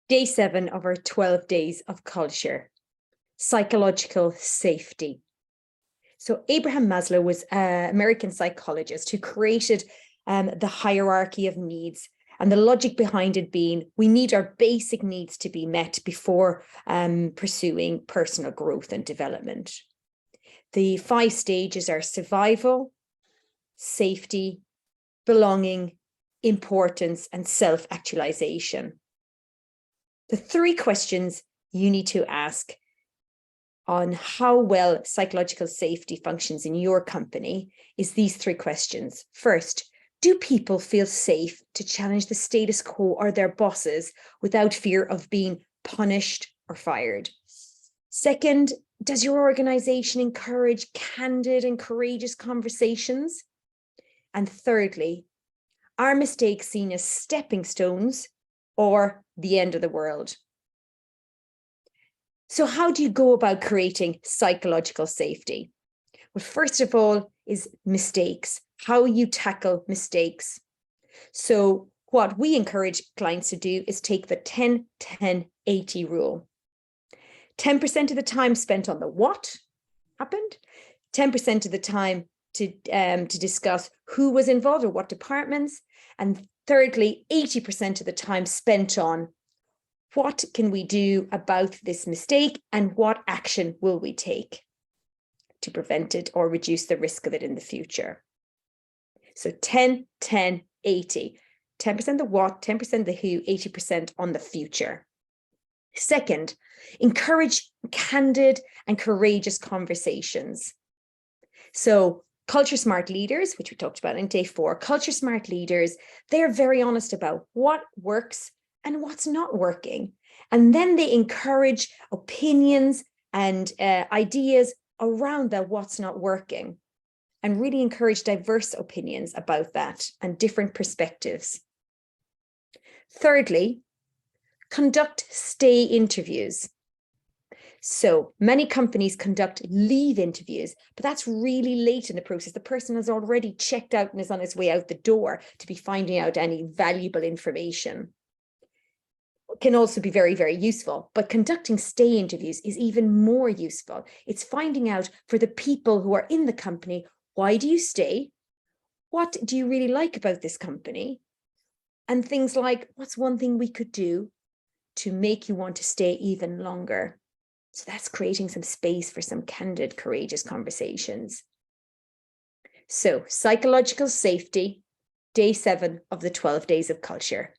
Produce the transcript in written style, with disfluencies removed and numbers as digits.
Day 7 of our 12 days of culture, psychological safety. So Abraham Maslow was an American psychologist who created the hierarchy of needs, and the logic behind it being we need our basic needs to be met before pursuing personal growth and development. The 5 stages are survival, safety, belonging, importance, and self-actualization. The 3 questions you need to ask on how well psychological safety functions in your company is these 3 questions. First, do people feel safe to challenge the status quo or their bosses without fear of being punished or fired? Second, does your organization encourage candid and courageous conversations? And thirdly, are mistakes seen as stepping stones or the end of the world? So how do you go about creating psychological safety? Well, first of all is mistakes, how you tackle mistakes. So what we encourage clients to do is take the 10-10-80 rule. 10% of the time spent on the what happened, 10% of the time to discuss who was involved or what departments, and thirdly, 80% of the time spent on what can we do about this mistake and what action will we take to prevent it or reduce the risk of it in the future. So 10-10-80, 10% the what, 10% the who, 80% on the future. Second, encourage candid and courageous conversations. So culture smart leaders, which we talked about in day 4, culture smart leaders, they're very honest about what works and what's not working. And then they encourage opinions and ideas around that what's not working, and really encourage diverse opinions about that and different perspectives. Thirdly, conduct stay interviews. So many companies conduct leave interviews, but that's really late in the process. The person has already checked out and is on his way out the door to be finding out any valuable information. It can also be very, very useful, but conducting stay interviews is even more useful. It's finding out for the people who are in the company, why do you stay? What do you really like about this company? And things like, what's one thing we could do to make you want to stay even longer? So that's creating some space for some candid, courageous conversations. So psychological safety, day 7 of the 12 days of culture.